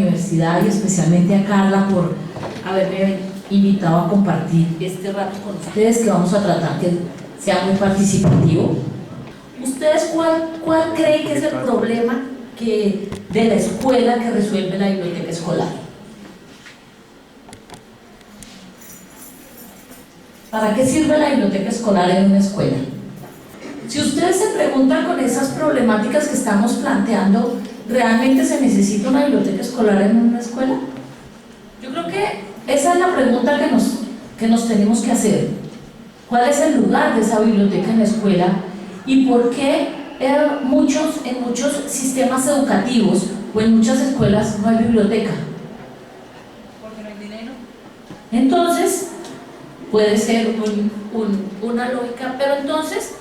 universidad y especialmente a Carla por haberme invitado a compartir este rato con ustedes, que vamos a tratar que sea muy participativo. ¿Ustedes cuál creen que es el problema de la escuela que resuelve la biblioteca escolar? ¿Para qué sirve la biblioteca escolar en una escuela? Si ustedes se preguntan con esas problemáticas que estamos planteando, ¿realmente se necesita una biblioteca escolar en una escuela? Yo creo que esa es la pregunta que nos tenemos que hacer. ¿Cuál es el lugar de esa biblioteca en la escuela? ¿Y por qué en muchos sistemas educativos o en muchas escuelas no hay biblioteca? Porque no hay dinero. Entonces, puede ser una lógica, pero entonces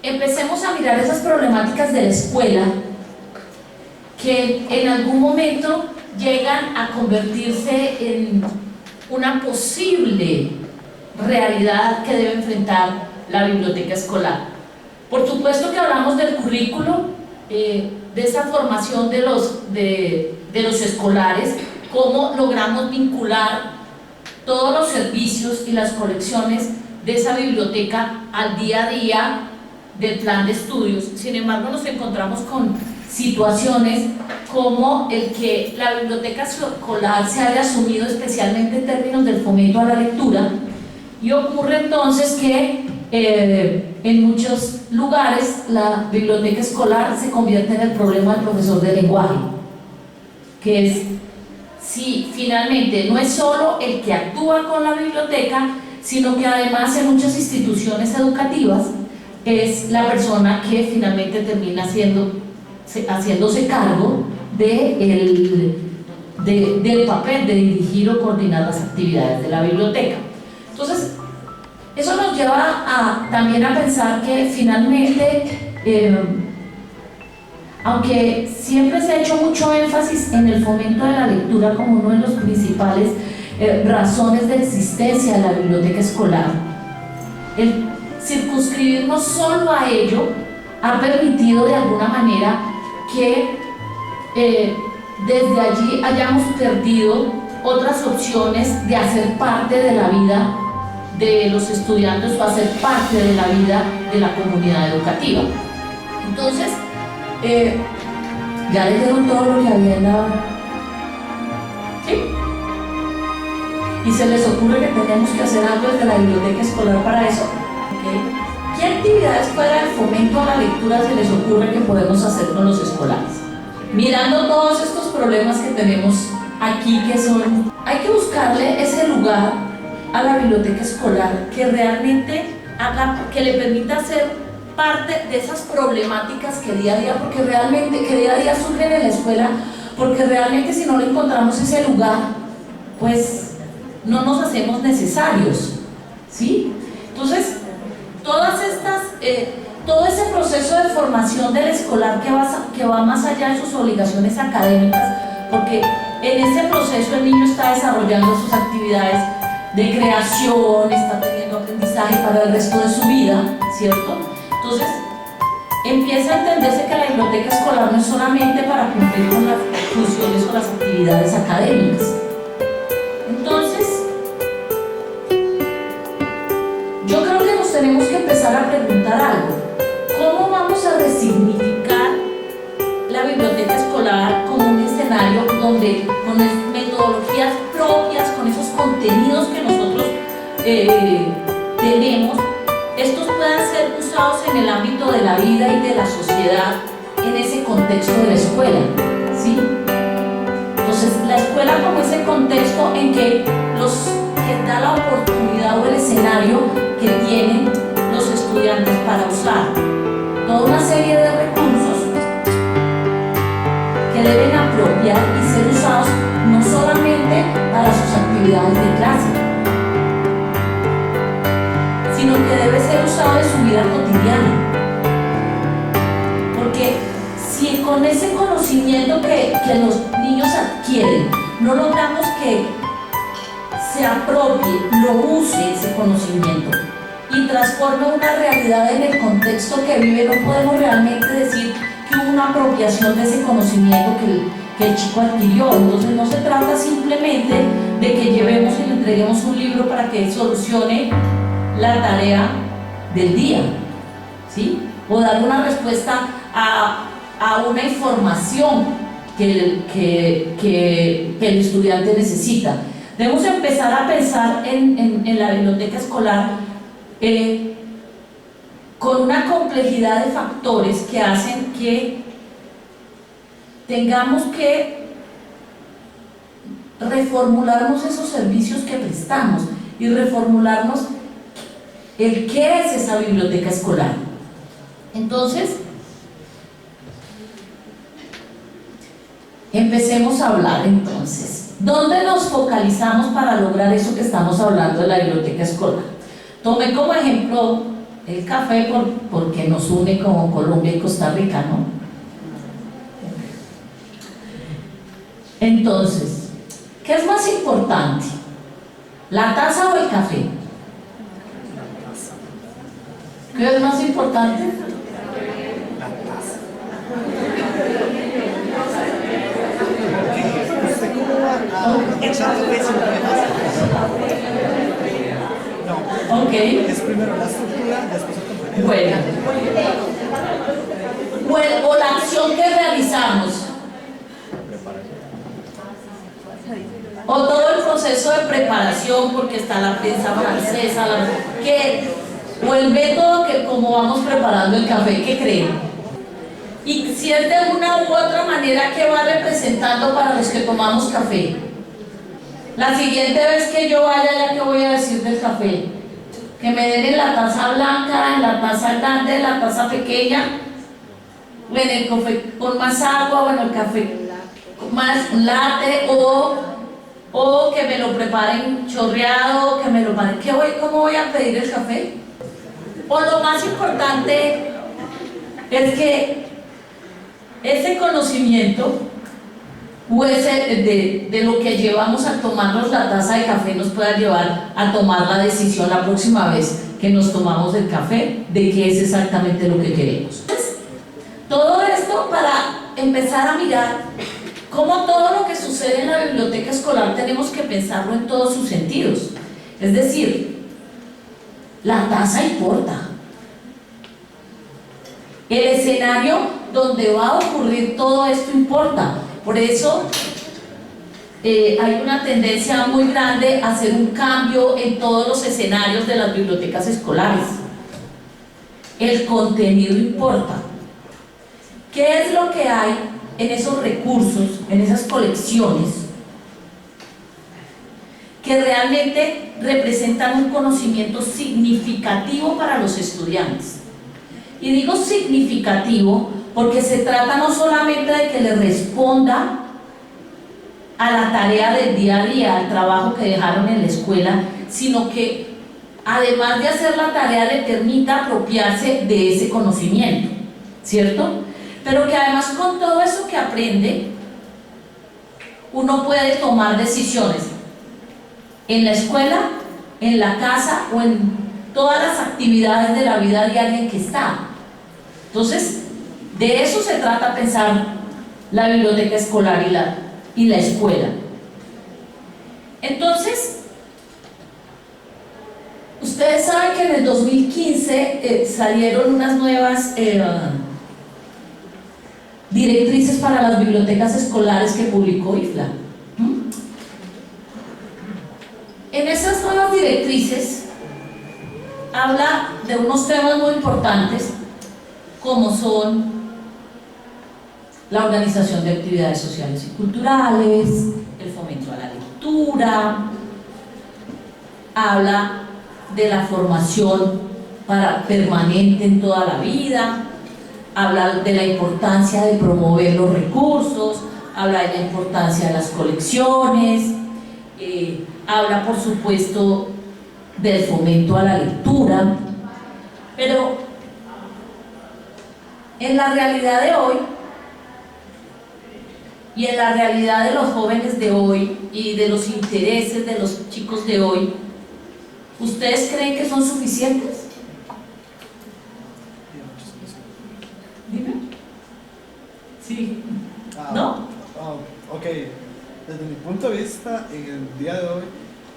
empecemos a mirar esas problemáticas de la escuela que en algún momento llegan a convertirse en una posible realidad que debe enfrentar la biblioteca escolar. Por supuesto que hablamos del currículo, de esa formación de los escolares, cómo logramos vincular todos los servicios y las colecciones de esa biblioteca al día a día del plan de estudios. Sin embargo, nos encontramos con situaciones como el que la biblioteca escolar se haya asumido especialmente en términos del fomento a la lectura, y ocurre entonces que en muchos lugares la biblioteca escolar se convierte en el problema del profesor de lenguaje, que es, si finalmente no es solo el que actúa con la biblioteca, sino que además en muchas instituciones educativas es la persona que finalmente termina haciéndose cargo del papel de dirigir o coordinar las actividades de la biblioteca. Entonces, eso nos lleva también a pensar que finalmente, aunque siempre se ha hecho mucho énfasis en el fomento de la lectura como uno de los principales razones de existencia de la biblioteca escolar, el circunscribirnos solo a ello ha permitido de alguna manera que desde allí hayamos perdido otras opciones de hacer parte de la vida de los estudiantes o hacer parte de la vida de la comunidad educativa. Entonces, ya leyeron todo lo que había en la... ¿Sí? Y se les ocurre que tenemos que hacer algo desde la biblioteca escolar para eso. ¿Okay? ¿Qué actividades fuera del fomento a la lectura se les ocurre que podemos hacer con los escolares? Mirando todos estos problemas que tenemos aquí, que son, hay que buscarle ese lugar a la biblioteca escolar que realmente que le permita ser parte de esas problemáticas que día a día, porque realmente, que día a día surgen en la escuela, porque realmente si no le encontramos ese lugar, pues no nos hacemos necesarios, ¿sí? Entonces, todo ese proceso de formación del escolar que va más allá de sus obligaciones académicas, porque en ese proceso el niño está desarrollando sus actividades de creación, está teniendo aprendizaje para el resto de su vida, ¿cierto? Entonces, empieza a entenderse que la biblioteca escolar no es solamente para cumplir con las funciones o las actividades académicas. Entonces, yo creo que nos tenemos que empezar a preguntar algo. ¿Cómo vamos a resignificar la biblioteca escolar como un escenario donde, con las metodologías propias, con esos contenidos que nosotros tenemos, estos puedan ser usados en el ámbito de la vida y de la sociedad en ese contexto de la escuela, ¿sí? Entonces, la escuela como ese contexto en que da la oportunidad o el escenario que tienen los estudiantes para usar toda una serie de recursos que deben apropiar y ser usados no solamente para sus actividades de clase, sino que debe ser usado en su vida cotidiana. Porque si con ese conocimiento que los niños adquieren no logramos que se apropie, lo use ese conocimiento y transforme una realidad en el contexto que vive, no podemos realmente decir que hubo una apropiación de ese conocimiento que el chico adquirió. Entonces no se trata simplemente de que llevemos y le entreguemos un libro para que él solucione la tarea del día, ¿sí? O dar una respuesta a una información que el estudiante necesita. Debemos empezar a pensar en la biblioteca escolar con una complejidad de factores que hacen que tengamos que reformularnos esos servicios que prestamos y reformularnos el qué es esa biblioteca escolar. Entonces, empecemos a hablar entonces. ¿Dónde nos focalizamos para lograr eso que estamos hablando de la biblioteca escolar? Tomé como ejemplo el café porque nos une como Colombia y Costa Rica, ¿no? Entonces, ¿qué es más importante? ¿La taza o el café? ¿Qué es más importante? Ok. Es primero la estructura, después el contenido. Bueno. O la acción que realizamos. O todo el proceso de preparación, porque está la prensa francesa, o el método que como vamos preparando el café, ¿qué creen? Y si es de una u otra manera que va representando para los que tomamos café. La siguiente vez que yo vaya, ya que voy a decir del café, que me den en la taza blanca, en la taza grande, en la taza pequeña, o en el café con más agua, o en el café con más latte, o que me lo preparen chorreado, que me lo preparen. ¿Cómo voy a pedir el café? O lo más importante es que ese conocimiento o de lo que llevamos a tomarnos la taza de café nos pueda llevar a tomar la decisión la próxima vez que nos tomamos el café de qué es exactamente lo que queremos. Todo esto para empezar a mirar cómo todo lo que sucede en la biblioteca escolar tenemos que pensarlo en todos sus sentidos. Es decir, la taza importa. El escenario donde va a ocurrir todo esto importa. Por eso hay una tendencia muy grande a hacer un cambio en todos los escenarios de las bibliotecas escolares. El contenido importa. ¿Qué es lo que hay en esos recursos, en esas colecciones, que realmente representan un conocimiento significativo para los estudiantes? Y digo significativo porque se trata no solamente de que le responda a la tarea del día a día, al trabajo que dejaron en la escuela, sino que además de hacer la tarea le permita apropiarse de ese conocimiento, ¿cierto? Pero que además con todo eso que aprende, uno puede tomar decisiones en la escuela, en la casa o en todas las actividades de la vida diaria en que está. Entonces, de eso se trata pensar la biblioteca escolar y la escuela. Entonces, ustedes saben que en el 2015 salieron unas nuevas directrices para las bibliotecas escolares que publicó IFLA. En esas nuevas directrices habla de unos temas muy importantes como son la organización de actividades sociales y culturales, el fomento a la lectura, habla de la formación permanente en toda la vida, habla de la importancia de promover los recursos, habla de la importancia de las colecciones, habla por supuesto del fomento a la lectura, pero en la realidad de hoy y en la realidad de los jóvenes de hoy y de los intereses de los chicos de hoy, ¿ustedes creen que son suficientes? Dime. Sí. ¿No? punto de vista, en el día de hoy,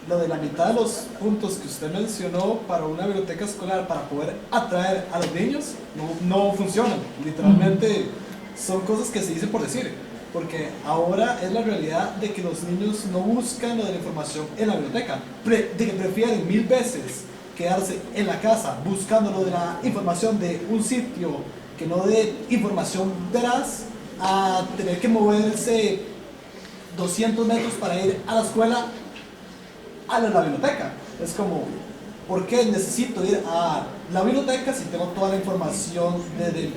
lo de la mitad de los puntos que usted mencionó para una biblioteca escolar, para poder atraer a los niños, no funcionan. Literalmente son cosas que se dicen por decir. Porque ahora es la realidad de que los niños no buscan lo de la información en la biblioteca. De que prefieren 1000 veces quedarse en la casa buscando lo de la información de un sitio que no dé información veraz, a tener que moverse 200 metros para ir a la escuela, a la biblioteca. Es como, ¿por qué necesito ir a la biblioteca si tengo toda la información desde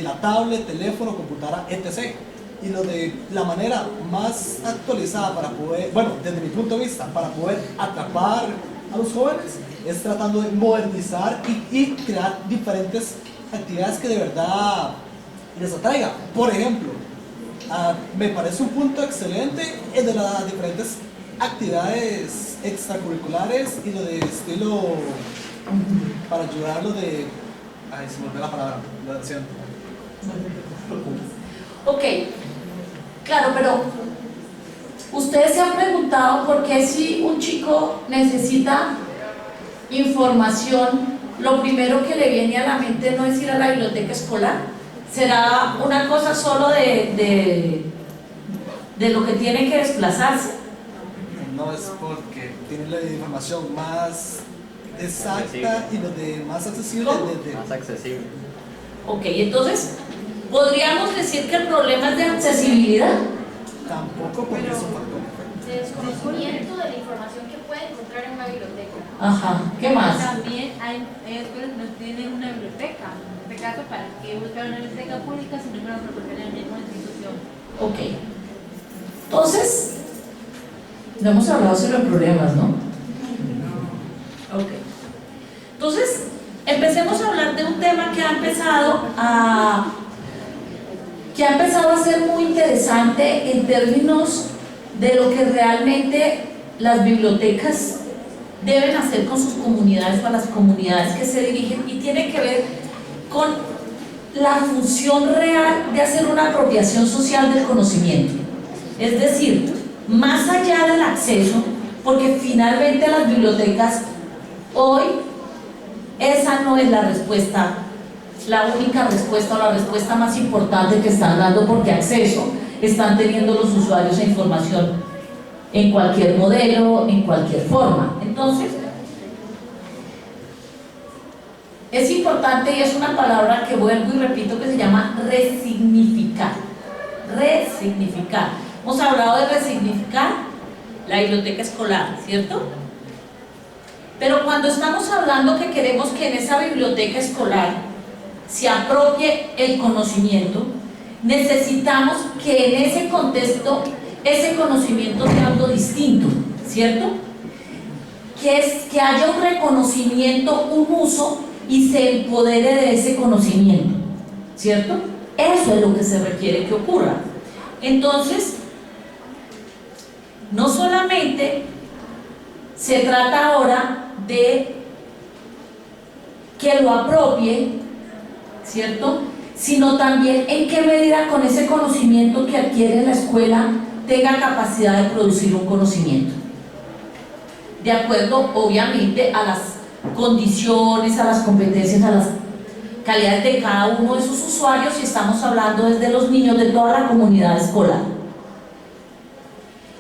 la tablet, teléfono, computadora, etc.? Y lo de la manera más actualizada para poder, desde mi punto de vista, para poder atrapar a los jóvenes, es tratando de modernizar y crear diferentes actividades que de verdad les atraiga. Por ejemplo, me parece un punto excelente el de las diferentes actividades extracurriculares y lo de estilo para ayudarlo de... Ay, se me olvidó la palabra, lo siento. Ok, claro, pero ustedes se han preguntado por qué si un chico necesita información, lo primero que le viene a la mente no es ir a la biblioteca escolar. ¿Será una cosa solo de lo que tiene que desplazarse? No, es porque tiene la información más exacta y lo de más accesible. Más accesible. Ok, entonces, ¿podríamos decir que el problema es de accesibilidad? Tampoco, porque es un factor. De desconocimiento de la información que puede encontrar en una biblioteca. Ajá, ¿qué más? También hay escuelas que no tienen una biblioteca. En este caso, ¿para qué buscar una biblioteca pública si no me la proporciona la misma institución? Ok. Entonces, no hemos hablado sobre los problemas, ¿no? Ok. Entonces, empecemos a hablar de un tema que ha empezado a ser muy interesante en términos de lo que realmente las bibliotecas deben hacer con sus comunidades o a las comunidades que se dirigen, y tiene que ver con la función real de hacer una apropiación social del conocimiento. Es decir, más allá del acceso, porque finalmente las bibliotecas hoy, esa no es la respuesta, la única respuesta o la respuesta más importante que están dando, porque acceso están teniendo los usuarios a información en cualquier modelo, en cualquier forma. Entonces, es importante, y es una palabra que vuelvo y repito, que se llama resignificar. Resignificar. Hemos hablado de resignificar la biblioteca escolar, ¿cierto? Pero cuando estamos hablando que queremos que en esa biblioteca escolar se apropie el conocimiento, necesitamos que en ese contexto ese conocimiento sea algo distinto, ¿cierto? Que haya un reconocimiento, un uso, y se empodere de ese conocimiento, ¿cierto? Eso es lo que se requiere que ocurra. Entonces, no solamente se trata ahora de que lo apropie, ¿cierto?, sino también en qué medida con ese conocimiento que adquiere en la escuela tenga capacidad de producir un conocimiento, de acuerdo obviamente a las condiciones, a las competencias, a las calidades de cada uno de sus usuarios, y estamos hablando desde los niños de toda la comunidad escolar.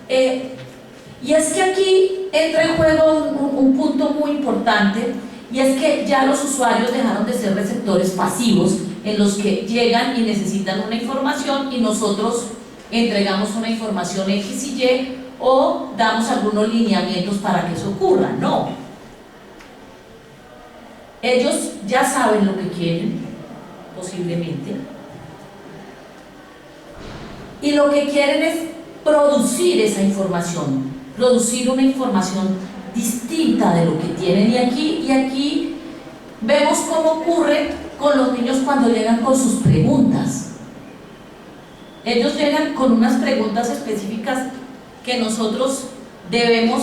Y es que aquí entra en juego un punto muy importante, y es que ya los usuarios dejaron de ser receptores pasivos en los que llegan y necesitan una información y nosotros entregamos una información X y Y o damos algunos lineamientos para que eso ocurra. No. Ellos ya saben lo que quieren, posiblemente, y lo que quieren es producir esa información, producir una información distinta de lo que tienen. Y aquí vemos cómo ocurre con los niños cuando llegan con sus preguntas. Ellos llegan con unas preguntas específicas que nosotros debemos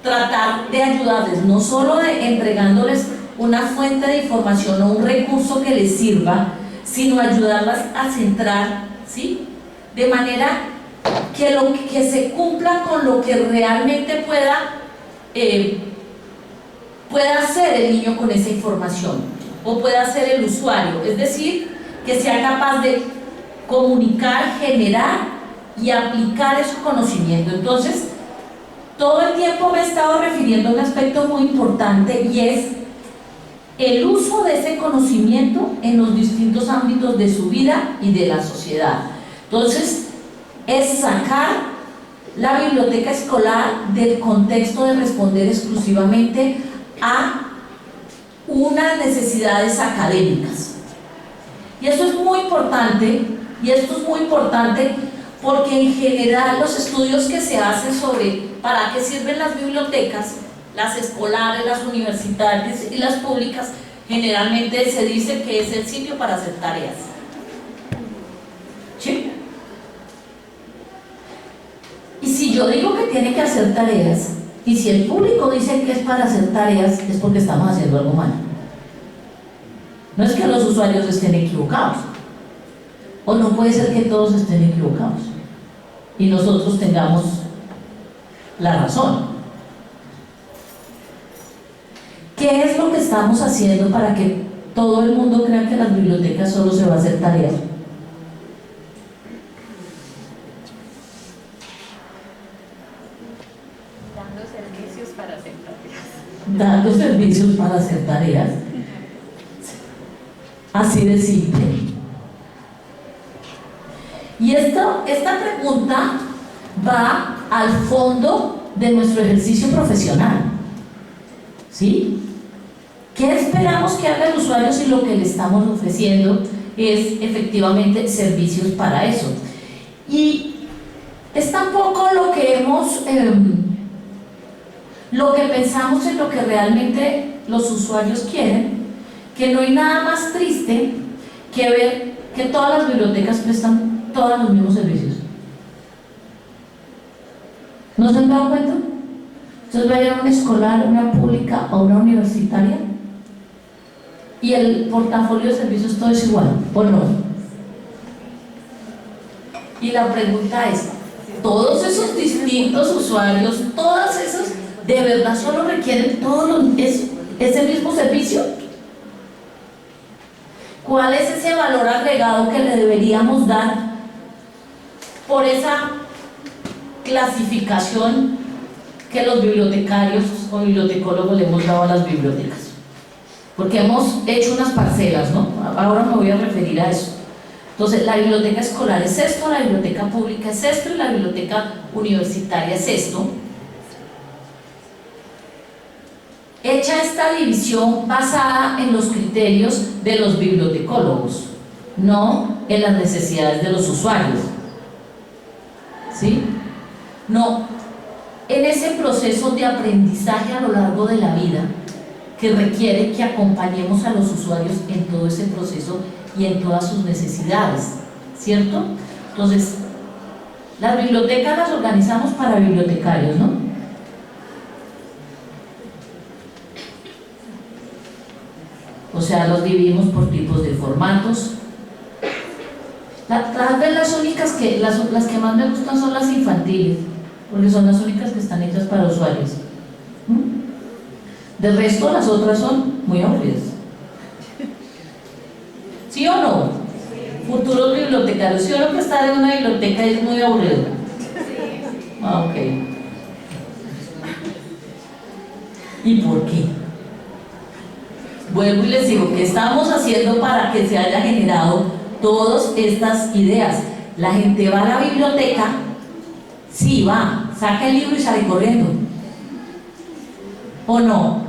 tratar de ayudarles, no solo entregándoles una fuente de información o un recurso que les sirva, sino ayudarlas a centrar, ¿sí?, de manera que se cumpla con lo que realmente pueda hacer el niño con esa información, o pueda hacer el usuario, es decir, que sea capaz de comunicar, generar y aplicar ese conocimiento. Entonces, todo el tiempo me he estado refiriendo a un aspecto muy importante, y es el uso de ese conocimiento en los distintos ámbitos de su vida y de la sociedad. Entonces, es sacar la biblioteca escolar del contexto de responder exclusivamente a unas necesidades académicas. Y esto es muy importante, porque en general los estudios que se hacen sobre para qué sirven las bibliotecas, las escolares, las universitarias y las públicas, generalmente se dice que es el sitio para hacer tareas. ¿Sí? Y si yo digo que tiene que hacer tareas, y si el público dice que es para hacer tareas, es porque estamos haciendo algo mal. No es que los usuarios estén equivocados, o no puede ser que todos estén equivocados y nosotros tengamos la razón. ¿Qué es lo que estamos haciendo para que todo el mundo crea que en las bibliotecas solo se va a hacer tareas? Dando servicios para hacer tareas. Dando servicios para hacer tareas. Así de simple. Y esta pregunta va al fondo de nuestro ejercicio profesional. ¿Sí? ¿Qué esperamos que haga el usuario si lo que le estamos ofreciendo es efectivamente servicios para eso? Y es tampoco lo que pensamos en lo que realmente los usuarios quieren, que no hay nada más triste que ver que todas las bibliotecas prestan todos los mismos servicios. ¿No se han dado cuenta? Entonces vayan a una escolar, una pública o una universitaria y el portafolio de servicios todo es igual, ¿o no? Y la pregunta es, ¿todos esos distintos usuarios, todos esos, de verdad solo requieren ese mismo servicio? ¿Cuál es ese valor agregado que le deberíamos dar por esa clasificación que los bibliotecarios o bibliotecólogos le hemos dado a las bibliotecas? Porque hemos hecho unas parcelas, ¿no? Ahora me voy a referir a eso. Entonces, la biblioteca escolar es esto, la biblioteca pública es esto y la biblioteca universitaria es esto. Hecha esta división basada en los criterios de los bibliotecólogos, no en las necesidades de los usuarios. ¿Sí? No, en ese proceso de aprendizaje a lo largo de la vida que requiere que acompañemos a los usuarios en todo ese proceso y en todas sus necesidades, ¿cierto? Entonces, las bibliotecas las organizamos para bibliotecarios, ¿no? O sea, los dividimos por tipos de formatos. Tal vez las únicas las que más me gustan son las infantiles, porque son las únicas que están hechas para usuarios. Del resto, las otras son muy aburridas. ¿Sí o no? Futuros bibliotecarios, ¿sí o no que estar en una biblioteca es muy aburrido? Ah, ok. ¿Y por qué? Vuelvo y les digo, ¿qué estamos haciendo para que se haya generado todas estas ideas? La gente va a la biblioteca, sí va, saca el libro y sale corriendo. ¿O no?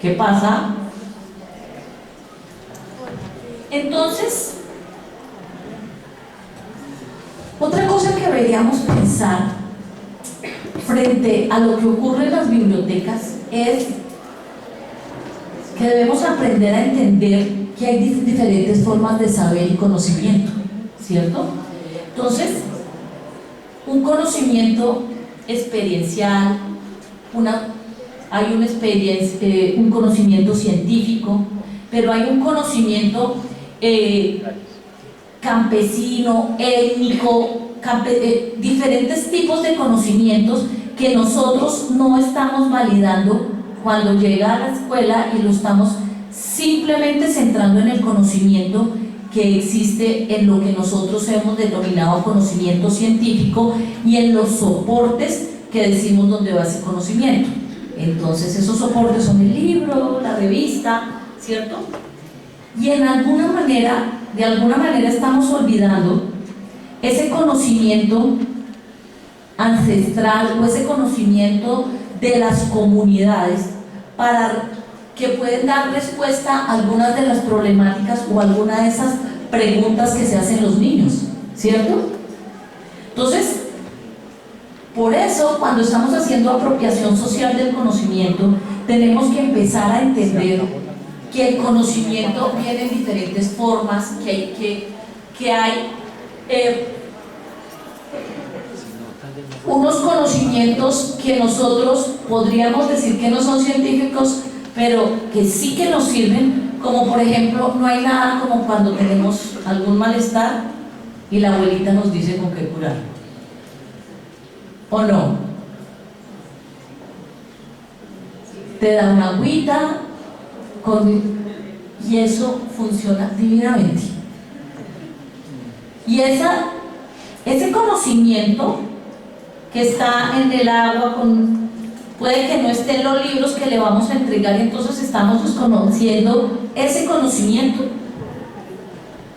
¿Qué pasa? Entonces, otra cosa que deberíamos pensar frente a lo que ocurre en las bibliotecas es que debemos aprender a entender que hay diferentes formas de saber y conocimiento, ¿cierto? Entonces, un conocimiento experiencial, hay un conocimiento científico, pero hay un conocimiento campesino, étnico, diferentes tipos de conocimientos que nosotros no estamos validando cuando llega a la escuela y lo estamos simplemente centrando en el conocimiento que existe en lo que nosotros hemos denominado conocimiento científico y en los soportes que decimos donde va ese conocimiento. Entonces esos soportes son el libro, la revista, ¿cierto? Y de alguna manera estamos olvidando ese conocimiento ancestral o ese conocimiento de las comunidades para que pueden dar respuesta a algunas de las problemáticas o algunas de esas preguntas que se hacen los niños, ¿cierto? Entonces, por eso, cuando estamos haciendo apropiación social del conocimiento, tenemos que empezar a entender que el conocimiento viene en diferentes formas, que hay unos conocimientos que nosotros podríamos decir que no son científicos, pero que sí que nos sirven, como por ejemplo, no hay nada como cuando tenemos algún malestar y la abuelita nos dice con qué curar, ¿o no? Te da una agüita y eso funciona divinamente. Y ese conocimiento que está en el agua, puede que no esté en los libros que le vamos a entregar, y entonces estamos desconociendo ese conocimiento,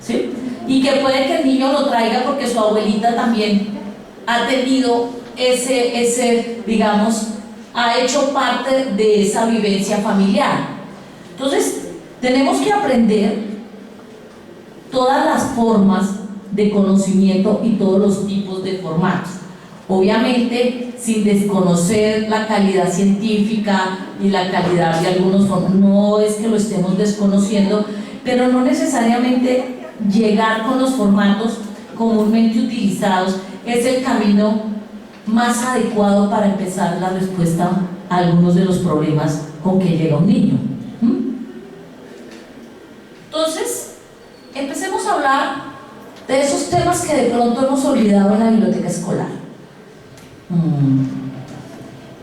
¿sí? Y que puede que el niño lo traiga porque su abuelita también ha tenido digamos, ha hecho parte de esa vivencia familiar. Entonces, tenemos que aprender todas las formas de conocimiento y todos los tipos de formatos. Obviamente, sin desconocer la calidad científica y la calidad de algunos formatos, no es que lo estemos desconociendo, pero no necesariamente llegar con los formatos comúnmente utilizados es el camino más adecuado para empezar la respuesta a algunos de los problemas con que llega un niño. Entonces, empecemos a hablar de esos temas que de pronto hemos olvidado en la biblioteca escolar.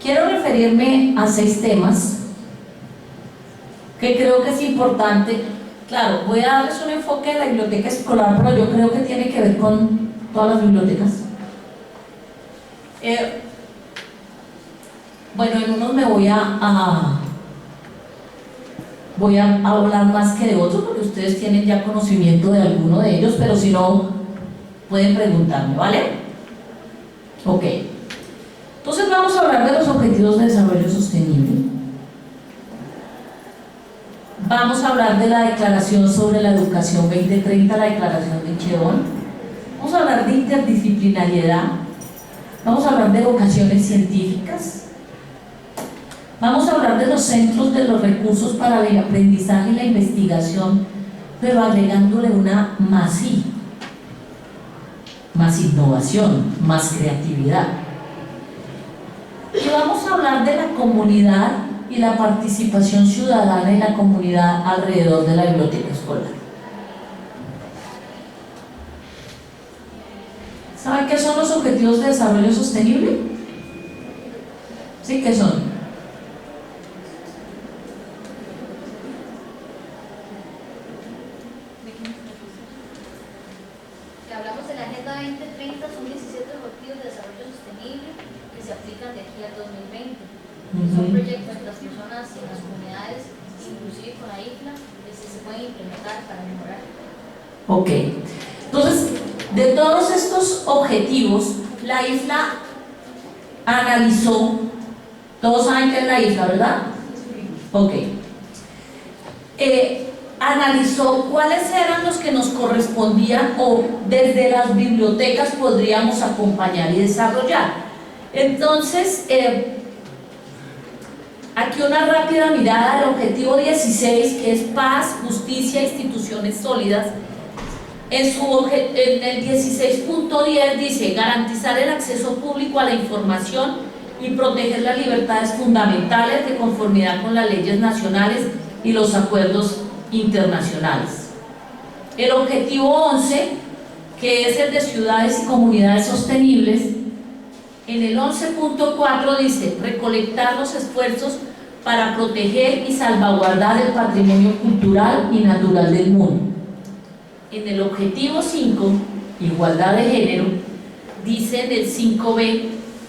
Quiero referirme a 6 temas que creo que es importante. Claro, voy a darles un enfoque de la biblioteca escolar, pero yo creo que tiene que ver con todas las bibliotecas. Bueno, en unos me voy a hablar más que de otros porque ustedes tienen ya conocimiento de alguno de ellos, pero si no, pueden preguntarme, ¿vale? Ok. Entonces vamos a hablar de los Objetivos de Desarrollo Sostenible. Vamos a hablar de la Declaración sobre la Educación 2030, la Declaración de Quiebón. Vamos a hablar de interdisciplinariedad. Vamos a hablar de vocaciones científicas. Vamos a hablar de los centros de los recursos para el aprendizaje y la investigación, pero agregándole una más innovación, más creatividad. Y vamos a hablar de la comunidad y la participación ciudadana en la comunidad alrededor de la biblioteca escolar. ¿Saben qué son los Objetivos de Desarrollo Sostenible? ¿Sí? ¿Qué son? Que hablamos de la Agenda 2030, son 17 Objetivos de Desarrollo Sostenible que se aplican de aquí al 2020. Son proyectos que las personas y las comunidades, inclusive con la IFLA, se pueden implementar para mejorar. Ok. Entonces, de todos estos objetivos, la IFLA analizó, todos saben qué es la IFLA, ¿verdad? Ok. Analizó cuáles eran los que nos correspondían o desde las bibliotecas podríamos acompañar y desarrollar. Entonces, aquí una rápida mirada del objetivo 16, que es paz, justicia, instituciones sólidas. En el 16.10 dice garantizar el acceso público a la información y proteger las libertades fundamentales de conformidad con las leyes nacionales y los acuerdos internacionales. El objetivo 11 que es el de ciudades y comunidades sostenibles, en el 11.4 dice recolectar los esfuerzos para proteger y salvaguardar el patrimonio cultural y natural del mundo. En el objetivo 5, igualdad de género, dice en el 5b,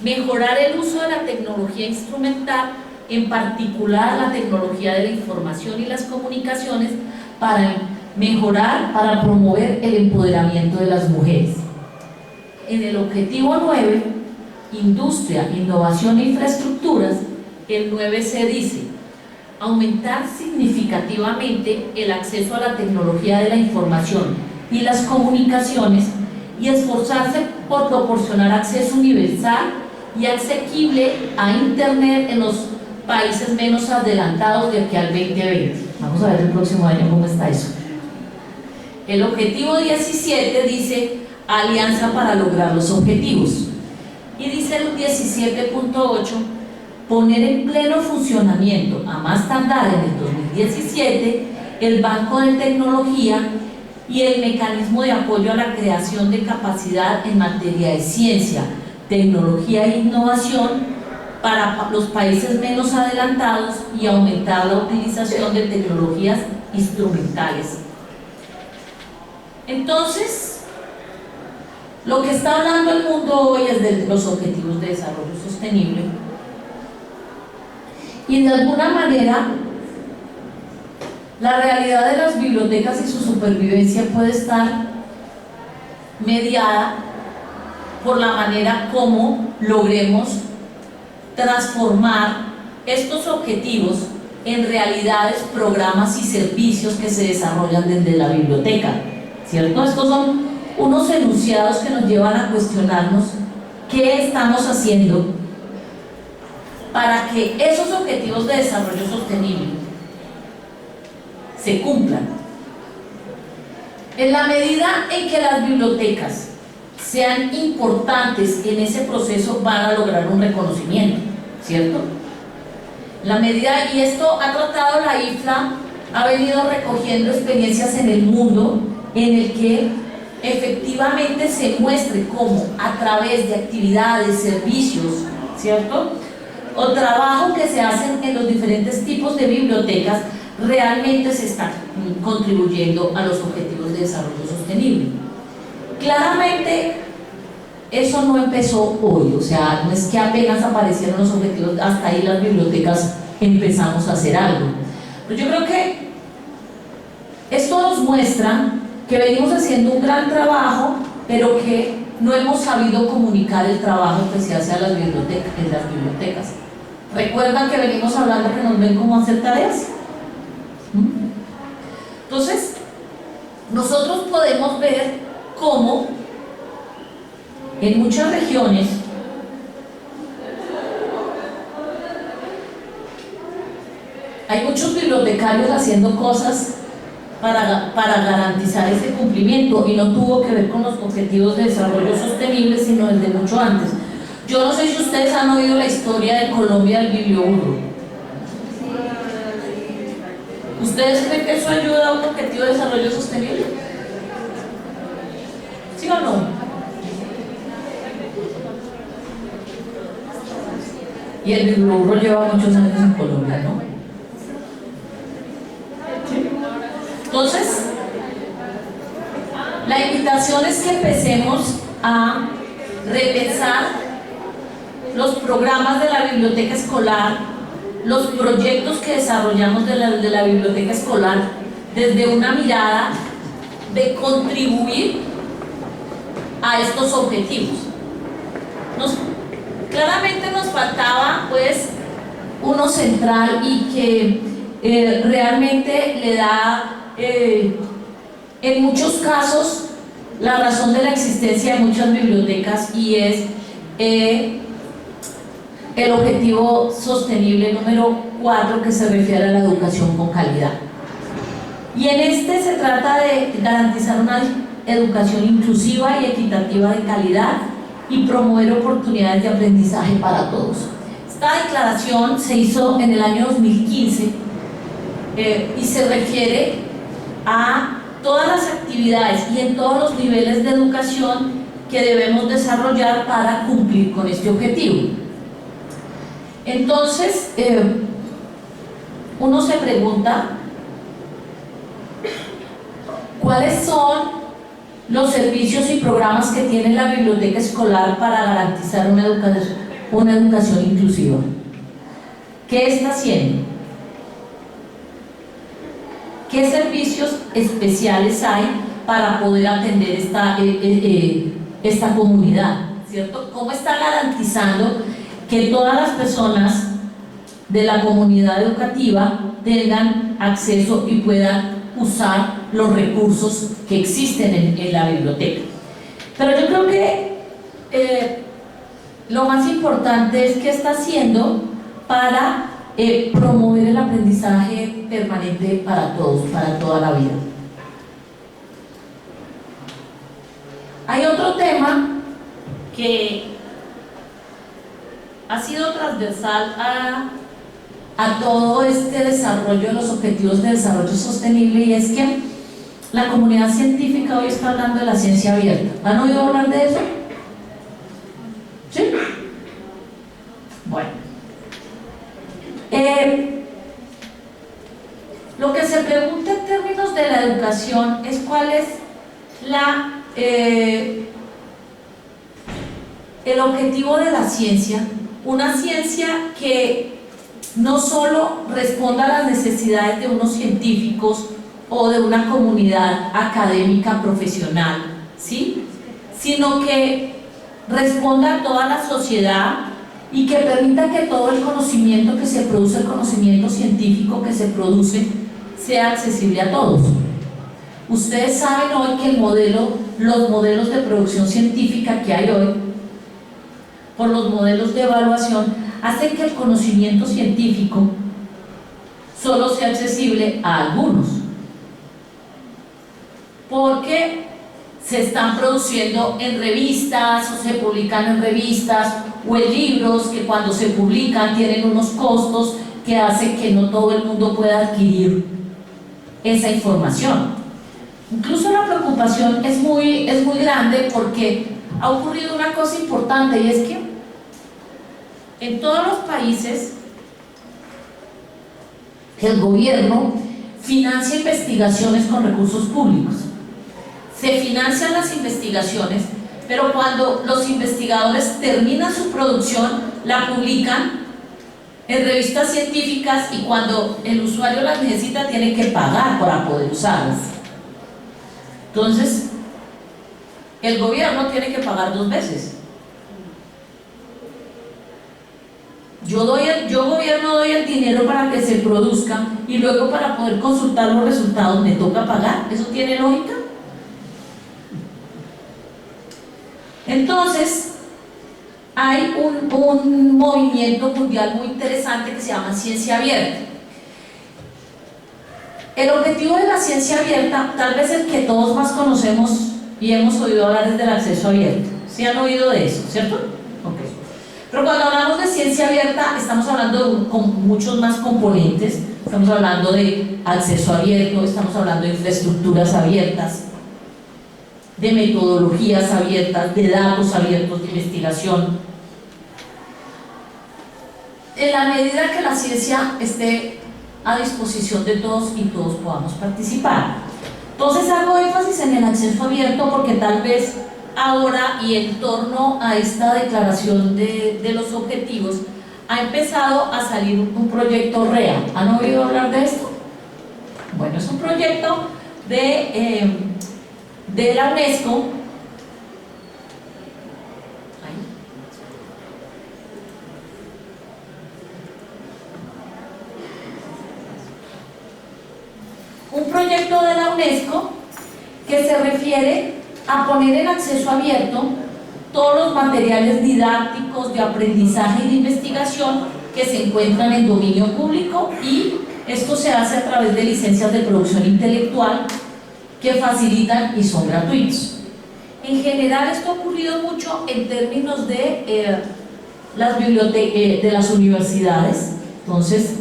mejorar el uso de la tecnología instrumental, en particular la tecnología de la información y las comunicaciones, para promover el empoderamiento de las mujeres. En el objetivo 9, industria, innovación e infraestructuras, el 9c dice aumentar significativamente el acceso a la tecnología de la información y las comunicaciones y esforzarse por proporcionar acceso universal y asequible a Internet en los países menos adelantados de aquí al 2020. Vamos a ver el próximo año cómo está eso. El objetivo 17 dice alianza para lograr los objetivos. Y dice el 17.8, poner en pleno funcionamiento, a más tardar en el 2017, el Banco de Tecnología y el mecanismo de apoyo a la creación de capacidad en materia de ciencia, tecnología e innovación para los países menos adelantados y aumentar la utilización de tecnologías instrumentales. Entonces, lo que está hablando el mundo hoy es de los objetivos de desarrollo sostenible, y de alguna manera la realidad de las bibliotecas y su supervivencia puede estar mediada por la manera como logremos transformar estos objetivos en realidades, programas y servicios que se desarrollan desde la biblioteca, ¿cierto? Estos son unos enunciados que nos llevan a cuestionarnos qué estamos haciendo para que esos objetivos de desarrollo sostenible se cumplan. En la medida en que las bibliotecas sean importantes en ese proceso, van a lograr un reconocimiento, ¿cierto? La medida, y esto ha tratado la IFLA, ha venido recogiendo experiencias en el mundo en el que efectivamente se muestre cómo a través de actividades, servicios, ¿cierto?, o trabajo que se hacen en los diferentes tipos de bibliotecas, realmente se está contribuyendo a los objetivos de desarrollo sostenible. Claramente eso no empezó hoy, o sea, no es que apenas aparecieron los objetivos, hasta ahí las bibliotecas empezamos a hacer algo. Pero yo creo que esto nos muestra que venimos haciendo un gran trabajo, pero que no hemos sabido comunicar el trabajo que se hace a las bibliotecas, en las bibliotecas. ¿Recuerdan que venimos hablando que nos ven cómo hacer tareas? Entonces, nosotros podemos ver cómo en muchas regiones hay muchos bibliotecarios haciendo cosas para garantizar ese cumplimiento, y no tuvo que ver con los objetivos de desarrollo sostenible, sino desde mucho antes. Yo no sé si ustedes han oído la historia de Colombia del biblioburro. ¿Ustedes creen que eso ayuda a un objetivo de desarrollo sostenible? ¿Sí o no? Y el biblioburro lleva muchos años en Colombia, ¿no? ¿Sí? Entonces, la invitación es que empecemos a repensar los programas de la biblioteca escolar, los proyectos que desarrollamos de la biblioteca escolar, desde una mirada de contribuir a estos objetivos. Claramente nos faltaba pues uno central y que realmente le da en muchos casos la razón de la existencia de muchas bibliotecas, y es el objetivo sostenible número 4, que se refiere a la educación con calidad. Y en este se trata de garantizar una educación inclusiva y equitativa de calidad y promover oportunidades de aprendizaje para todos. Esta declaración se hizo en el año 2015 y se refiere a todas las actividades y en todos los niveles de educación que debemos desarrollar para cumplir con este objetivo. Entonces, uno se pregunta, ¿cuáles son los servicios y programas que tiene la biblioteca escolar para garantizar una educación inclusiva? ¿Qué está haciendo? ¿Qué servicios especiales hay para poder atender esta comunidad? ¿Cierto? ¿Cómo está garantizando que todas las personas de la comunidad educativa tengan acceso y puedan usar los recursos que existen en la biblioteca? Pero yo creo que lo más importante es qué está haciendo para promover el aprendizaje permanente para todos, para toda la vida. Hay otro tema que ha sido transversal a todo este desarrollo de los objetivos de desarrollo sostenible, y es que la comunidad científica hoy está hablando de la ciencia abierta. ¿Han oído hablar de eso? ¿Sí? Bueno. Lo que se pregunta en términos de la educación es cuál es el objetivo de la ciencia, una ciencia que no solo responda a las necesidades de unos científicos o de una comunidad académica profesional, ¿sí?, sino que responda a toda la sociedad y que permita que todo el conocimiento que se produce, el conocimiento científico que se produce, sea accesible a todos. Ustedes saben hoy que los modelos de producción científica que hay hoy, por los modelos de evaluación, hacen que el conocimiento científico solo sea accesible a algunos, porque se están produciendo en revistas o se publican en revistas o en libros que cuando se publican tienen unos costos que hacen que no todo el mundo pueda adquirir esa información. Incluso la preocupación es muy grande, porque ha ocurrido una cosa importante, y es que en todos los países el gobierno financia investigaciones con recursos públicos. Se financian las investigaciones, pero cuando los investigadores terminan su producción, la publican en revistas científicas, y cuando el usuario las necesita tiene que pagar para poder usarlas. Entonces, el gobierno tiene que pagar dos veces. Yo gobierno doy el dinero para que se produzca, y luego para poder consultar los resultados me toca pagar. ¿Eso tiene lógica? Entonces, hay un movimiento mundial muy interesante que se llama ciencia abierta. El objetivo de la ciencia abierta, tal vez el que todos más conocemos y hemos oído hablar, es del acceso abierto. ¿Sí han oído de eso, cierto? Okay. Pero cuando hablamos de ciencia abierta, estamos hablando con muchos más componentes. Estamos hablando de acceso abierto, estamos hablando de infraestructuras abiertas, de metodologías abiertas, de datos abiertos de investigación. En la medida que la ciencia esté a disposición de todos y todos podamos participar. Entonces hago énfasis en el acceso abierto porque tal vez ahora, y en torno a esta declaración de los objetivos, ha empezado a salir un proyecto REA. ¿Han oído hablar de esto? Bueno, es un proyecto de la UNESCO. Un proyecto de la UNESCO que se refiere a poner en acceso abierto todos los materiales didácticos de aprendizaje y de investigación que se encuentran en dominio público, y esto se hace a través de licencias de producción intelectual que facilitan y son gratuitos. En general, esto ha ocurrido mucho en términos de las bibliotecas, de las universidades. Entonces,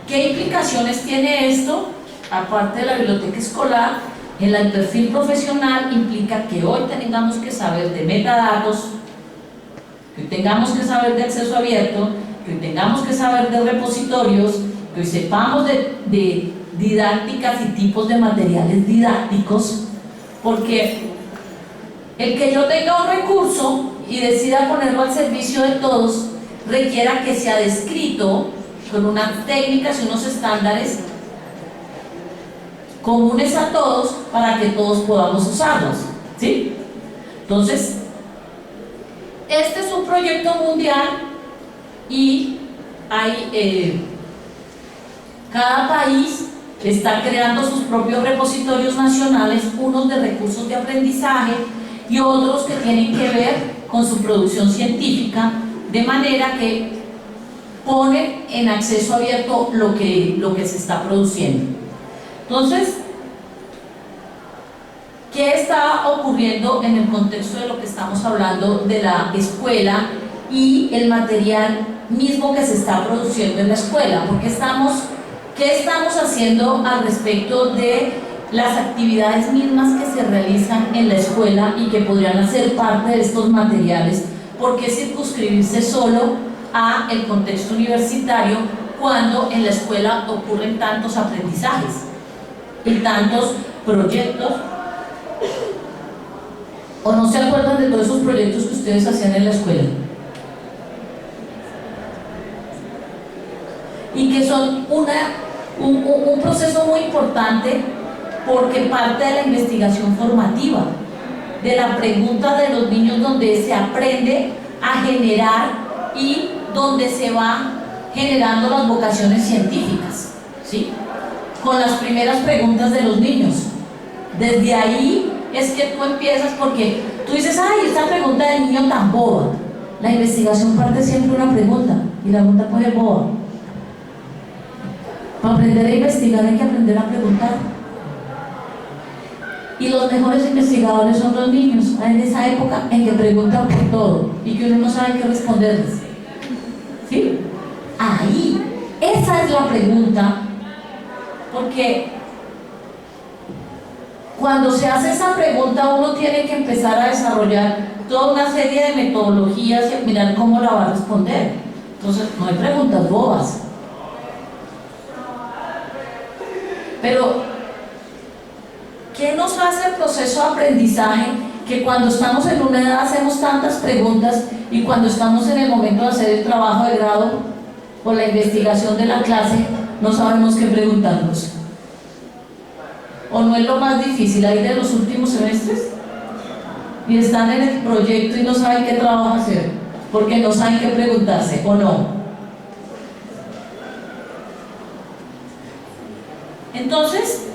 ¿qué implicaciones tiene esto? Aparte de la biblioteca escolar, El perfil profesional implica que hoy tengamos que saber de metadatos, que hoy tengamos que saber de acceso abierto, que hoy tengamos que saber de repositorios, que hoy sepamos de didácticas y tipos de materiales didácticos, porque el que yo tenga un recurso y decida ponerlo al servicio de todos requiera que sea descrito con unas técnicas y unos estándares comunes a todos para que todos podamos usarlos, ¿sí? Entonces, este es un proyecto mundial y hay, cada país está creando sus propios repositorios nacionales, unos de recursos de aprendizaje y otros que tienen que ver con su producción científica, de manera que ponen en acceso abierto lo que se está produciendo. Entonces, ¿qué está ocurriendo en el contexto de lo que estamos hablando de la escuela y el material mismo que se está produciendo en la escuela? ¿Qué estamos haciendo al respecto de las actividades mismas que se realizan en la escuela y que podrían hacer parte de estos materiales? ¿Por qué circunscribirse solo a el contexto universitario cuando en la escuela ocurren tantos aprendizajes y tantos proyectos? ¿O no se acuerdan de todos esos proyectos que ustedes hacían en la escuela? Y que son un proceso muy importante, porque parte de la investigación formativa, de la pregunta de los niños, donde se aprende a generar y donde se van generando las vocaciones científicas, ¿sí? Con las primeras preguntas de los niños. Desde ahí es que tú empiezas, porque tú dices, ay, esta pregunta del niño tan boba. La investigación parte siempre de una pregunta, y la pregunta puede ser boba. Para aprender a investigar hay que aprender a preguntar. Y los mejores investigadores son los niños, en esa época en que preguntan por todo y que uno no sabe qué responderles. ¿Sí? Ahí, esa es la pregunta, porque cuando se hace esa pregunta uno tiene que empezar a desarrollar toda una serie de metodologías y mirar cómo la va a responder. Entonces, no hay preguntas bobas. Pero, ¿qué nos hace el proceso de aprendizaje? Que cuando estamos en una edad hacemos tantas preguntas y cuando estamos en el momento de hacer el trabajo de grado o la investigación de la clase no sabemos qué preguntarnos. ¿O no es lo más difícil ahí de los últimos semestres? Y están en el proyecto y no saben qué trabajo hacer porque no saben qué preguntarse, ¿o no? Entonces,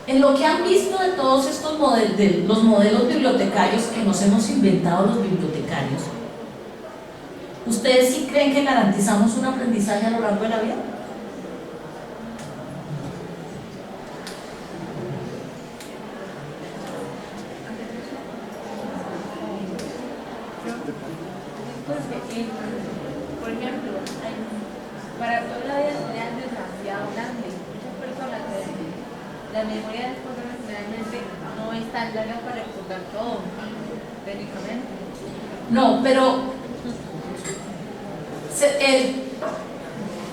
en lo que han visto de todos estos modelos, de los modelos bibliotecarios que nos hemos inventado los bibliotecarios, ¿ustedes sí creen que garantizamos un aprendizaje a lo largo de la vida? Por ejemplo, para toda la vida se le han demasiado grande. Muchas personas, la memoria de las personas generalmente no es tan larga para recordar todo, técnicamente. No, pero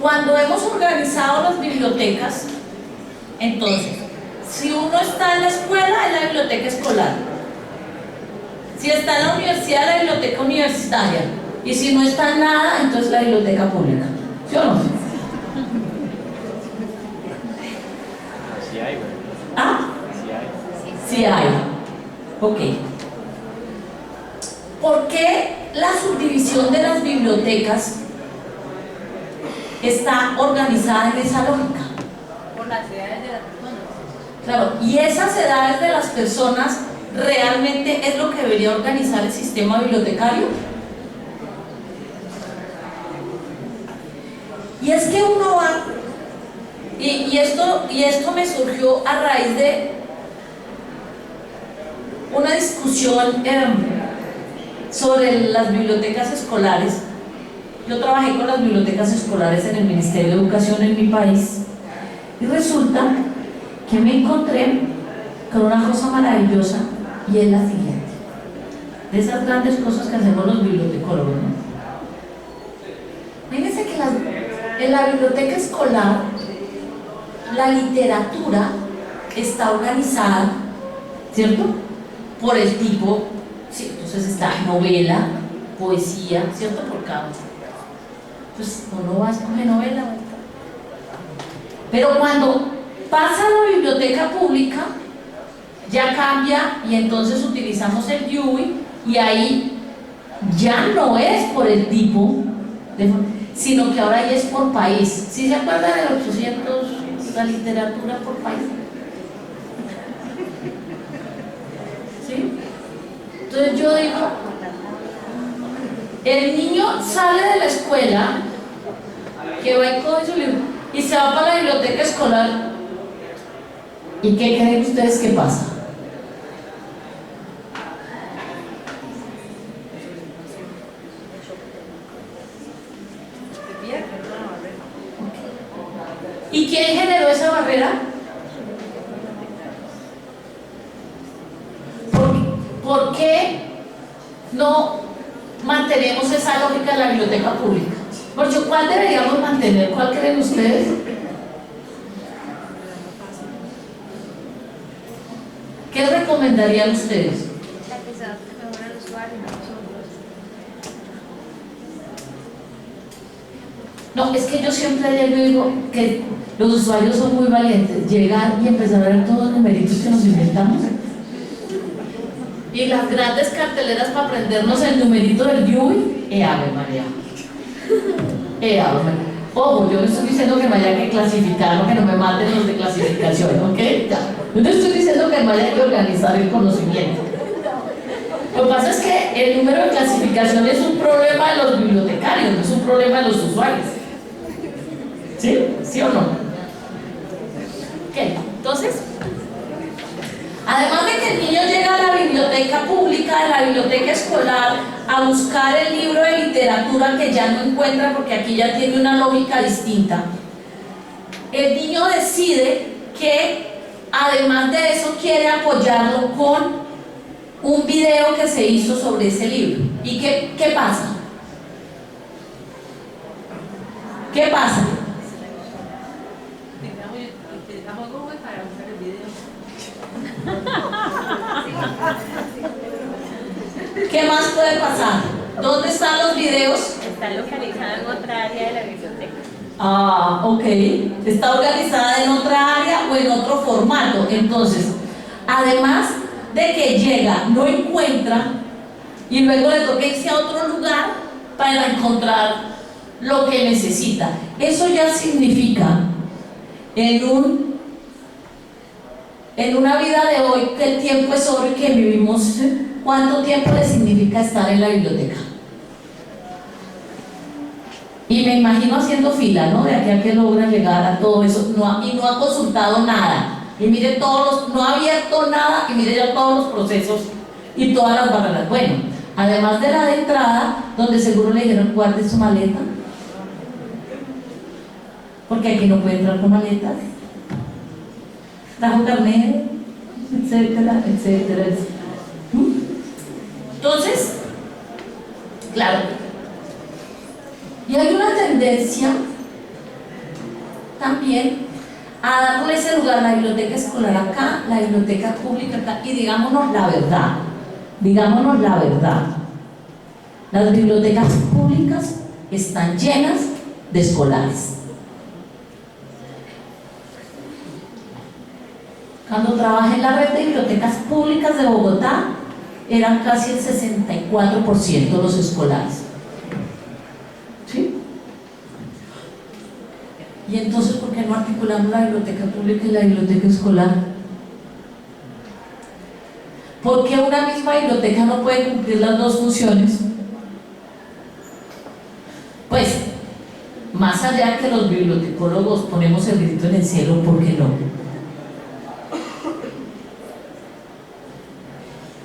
cuando hemos organizado las bibliotecas, entonces, si uno está en la escuela, es la biblioteca escolar. Si está en la universidad, la biblioteca universitaria. Y si no está en nada, entonces la biblioteca pública. ¿Sí o no? Sí hay, güey. ¿Ah? Sí hay. Sí hay. Ok. ¿Por qué la subdivisión de las bibliotecas está organizada en esa lógica? Por las edades de las personas. Claro, y esas edades de las personas realmente es lo que debería organizar el sistema bibliotecario. Y es que uno va, y esto me surgió a raíz de una discusión sobre las bibliotecas escolares. Yo trabajé con las bibliotecas escolares en el Ministerio de Educación en mi país Y resulta que me encontré con una cosa maravillosa y es la siguiente. De esas grandes cosas que hacemos los bibliotecólogos, ¿no? Fíjense que en la biblioteca escolar la literatura está organizada, ¿cierto? Por el tipo, sí, entonces está novela, poesía, ¿cierto? Por cada uno. Entonces uno va a escoger novela, ¿verdad? Pero cuando pasa a la biblioteca pública, ya cambia y entonces utilizamos el Dewey y ahí ya no es por el tipo, sino que ahora ya es por país. ¿Sí se acuerdan del 800, la literatura por país? ¿Sí? Entonces yo digo, el niño sale de la escuela, que va y coge su libro, y se va para la biblioteca escolar. ¿Y qué creen ustedes que pasa? ¿Y quién generó esa barrera? ¿Por qué no mantenemos esa lógica en la biblioteca pública? Porque ¿cuál deberíamos mantener? ¿Cuál creen ustedes? ¿Qué recomendarían ustedes? La que se adapte mejor al usuario, no nosotros. No, es que yo siempre llego y digo que los usuarios son muy valientes. Llegar y empezar a ver todos los numeritos que nos inventamos. Y las grandes carteleras para aprendernos el numerito del Dewey. Ave María. Ave María. Ojo, yo no estoy diciendo que me haya que clasificar, no que no me maten los de clasificación, ¿ok? Ya. Yo no estoy diciendo que me haya que organizar el conocimiento. Lo que pasa es que el número de clasificación es un problema de los bibliotecarios, no es un problema de los usuarios. ¿Sí? ¿Sí o no? Ok, entonces, además de que el niño llega a la biblioteca pública, a la biblioteca escolar, a buscar el libro de literatura que ya no encuentra porque aquí ya tiene una lógica distinta, el niño decide que además de eso quiere apoyarlo con un video que se hizo sobre ese libro. ¿Y qué pasa? ¿Qué pasa? Utilizamos Google para buscar el video. ¿Qué más puede pasar? ¿Dónde están los videos? Está localizada en otra área de la biblioteca. Ah, ok. Está organizada en otra área o en otro formato. Entonces, además de que llega, no encuentra y luego le toca irse a otro lugar para encontrar lo que necesita. Eso ya significa en una vida de hoy que el tiempo es oro y que vivimos, ¿cuánto tiempo le significa estar en la biblioteca? Y me imagino haciendo fila, ¿no? De aquí a que logra llegar a todo eso, y no ha consultado nada. Y mire no ha abierto nada, y mire ya todos los procesos y todas las barreras. Bueno, además de la de entrada, donde seguro le dijeron guarde su maleta, porque aquí no puede entrar con maletas, trajo carnet, etcétera, etcétera, etcétera. Entonces, claro, y hay una tendencia también a darle ese lugar a la biblioteca escolar acá, la biblioteca pública acá, y digámonos la verdad, las bibliotecas públicas están llenas de escolares. Cuando trabajé en la red de bibliotecas públicas de Bogotá, eran casi el 64% los escolares. ¿Sí? Y entonces, ¿por qué no articulamos la biblioteca pública y la biblioteca escolar? ¿Por qué una misma biblioteca no puede cumplir las dos funciones? Pues, más allá que los bibliotecólogos ponemos el grito en el cielo, ¿por qué no?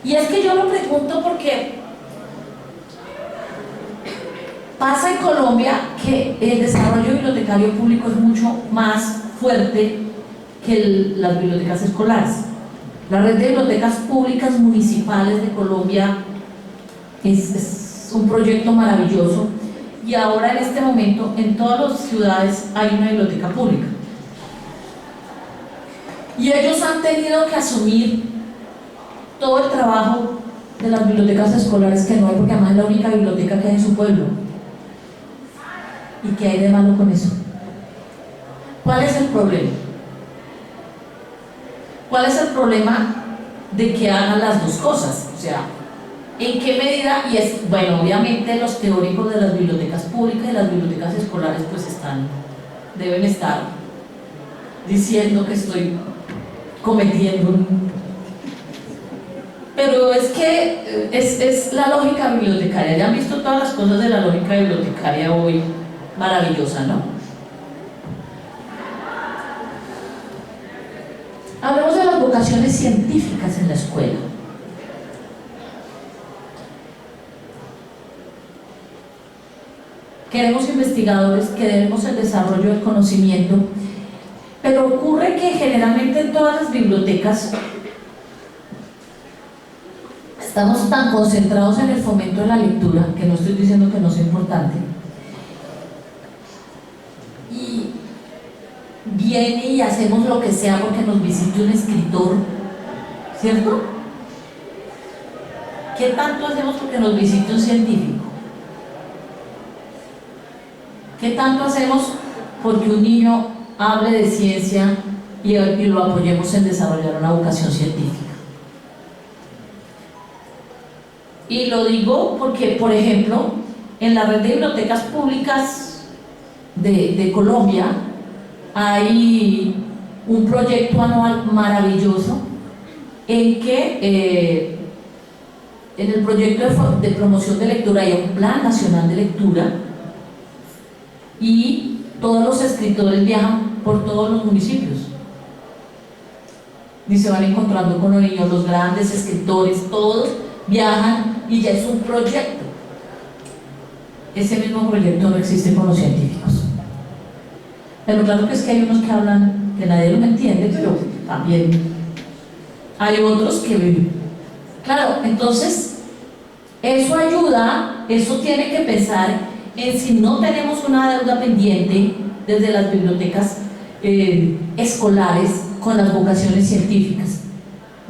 Y es que yo lo pregunto porque pasa en Colombia que el desarrollo bibliotecario público es mucho más fuerte que las bibliotecas escolares. La red de bibliotecas públicas municipales de Colombia es un proyecto maravilloso, y ahora en este momento en todas las ciudades hay una biblioteca pública. Y ellos han tenido que asumir todo el trabajo de las bibliotecas escolares que no hay, porque además es la única biblioteca que hay en su pueblo. ¿Y qué hay de malo con eso? ¿Cuál es el problema? ¿Cuál es el problema de que hagan las dos cosas? O sea, ¿en qué medida? Y es, bueno, obviamente los teóricos de las bibliotecas públicas y las bibliotecas escolares pues deben estar diciendo que estoy cometiendo pero es que es la lógica bibliotecaria. Ya han visto todas las cosas de la lógica bibliotecaria hoy, maravillosa, ¿no? Hablemos de las vocaciones científicas en la escuela. Queremos investigadores, queremos el desarrollo del conocimiento, pero ocurre que generalmente en todas las bibliotecas estamos tan concentrados en el fomento de la lectura, que no estoy diciendo que no sea importante, y viene y hacemos lo que sea porque nos visite un escritor, ¿cierto? ¿Qué tanto hacemos porque nos visite un científico? ¿Qué tanto hacemos porque un niño hable de ciencia y lo apoyemos en desarrollar una vocación científica? Y lo digo porque, por ejemplo, en la red de bibliotecas públicas de Colombia hay un proyecto anual maravilloso en que en el proyecto de promoción de lectura hay un plan nacional de lectura y todos los escritores viajan por todos los municipios y se van encontrando con los niños, los grandes escritores, todos viajan y ya es un proyecto. Ese mismo proyecto no existe con los científicos. Pero claro que es que hay unos que hablan que nadie lo entiende, pero también hay otros que viven. Claro, entonces eso ayuda, eso tiene que pensar en si no tenemos una deuda pendiente desde las bibliotecas escolares con las vocaciones científicas.